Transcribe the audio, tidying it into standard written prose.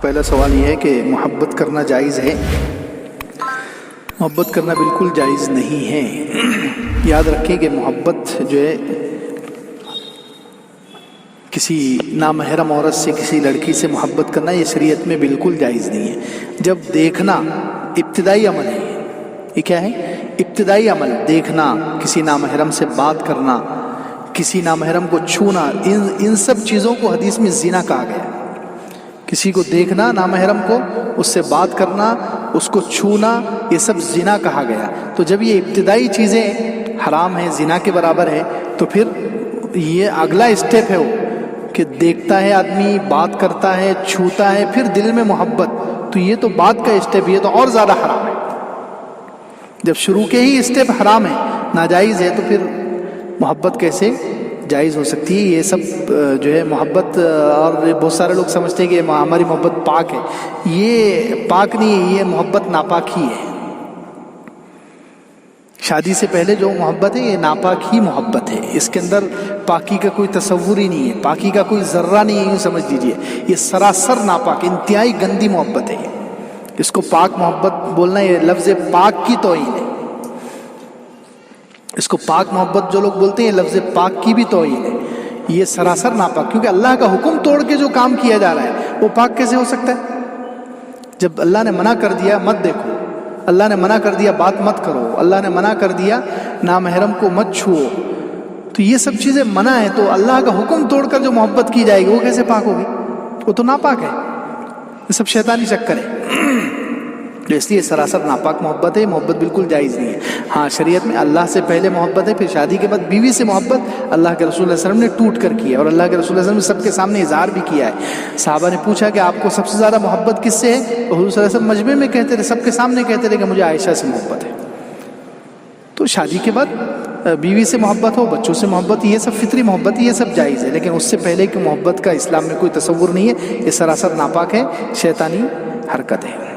پہلا سوال یہ ہے کہ محبت کرنا جائز ہے؟ محبت کرنا بالکل جائز نہیں ہے۔ یاد رکھیں کہ محبت جو ہے کسی نامحرم عورت سے، کسی لڑکی سے محبت کرنا یہ شریعت میں بالکل جائز نہیں ہے۔ جب دیکھنا ابتدائی عمل ہے، یہ کیا ہے؟ ابتدائی عمل، دیکھنا، کسی نامحرم سے بات کرنا، کسی نامحرم کو چھونا، ان سب چیزوں کو حدیث میں زنا کہا گیا۔ کسی کو دیکھنا، نامحرم کو، اس سے بات کرنا، اس کو چھونا، یہ سب زنا کہا گیا۔ تو جب یہ ابتدائی چیزیں حرام ہیں، زنا کے برابر ہے، تو پھر یہ اگلا اسٹیپ ہے وہ کہ دیکھتا ہے آدمی، بات کرتا ہے، چھوتا ہے، پھر دل میں محبت، تو یہ تو بعد کا اسٹیپ، یہ تو اور زیادہ حرام ہے۔ جب شروع کے ہی اسٹیپ حرام ہے، ناجائز ہے، تو پھر محبت کیسے جائز ہو سکتی ہے؟ یہ سب جو ہے محبت، اور بہت سارے لوگ سمجھتے ہیں کہ ہماری محبت پاک ہے۔ یہ پاک نہیں ہے، یہ محبت ناپاک ہی ہے۔ شادی سے پہلے جو محبت ہے یہ ناپاک ہی محبت ہے، اس کے اندر پاکی کا کوئی تصور ہی نہیں ہے، پاکی کا کوئی ذرہ نہیں ہے، یوں سمجھ لیجیے۔ یہ سراسر ناپاک، انتہائی گندی محبت ہے۔ اس کو پاک محبت بولنا، یہ لفظ پاک کی توہین ہے۔ اس کو پاک محبت جو لوگ بولتے ہیں، لفظ پاک کی بھی توہین ہے۔ یہ سراسر ناپاک، کیونکہ اللہ کا حکم توڑ کے جو کام کیا جا رہا ہے وہ پاک کیسے ہو سکتا ہے؟ جب اللہ نے منع کر دیا مت دیکھو، اللہ نے منع کر دیا بات مت کرو، اللہ نے منع کر دیا نامحرم کو مت چھو، تو یہ سب چیزیں منع ہیں، تو اللہ کا حکم توڑ کر جو محبت کی جائے گی وہ کیسے پاک ہوگی؟ وہ تو ناپاک ہے، یہ سب شیطانی چکر ہے۔ اس لیے سراسر ناپاک محبت ہے، محبت بالکل جائز نہیں ہے۔ ہاں، شریعت میں اللہ سے پہلے محبت ہے، پھر شادی کے بعد بیوی سے محبت اللہ کے رسول صلی اللہ علیہ وسلم نے ٹوٹ کر کی ہے، اور اللہ کے رسول صلی اللہ علیہ وسلم نے سب کے سامنے اظہار بھی کیا ہے۔ صحابہ نے پوچھا کہ آپ کو سب سے زیادہ محبت کس سے ہے؟ تو حضور صلی اللہ علیہ وسلم مجمع میں کہتے تھے، سب کے سامنے کہتے تھے کہ مجھے عائشہ سے محبت ہے۔ تو شادی کے بعد بیوی سے محبت ہو، بچوں سے محبت، یہ سب فطری محبت، یہ سب جائز ہے، لیکن اس سے پہلے کی محبت کا اسلام میں کوئی تصور نہیں ہے۔ یہ سراسر ناپاک ہے، شیطانی حرکت ہے۔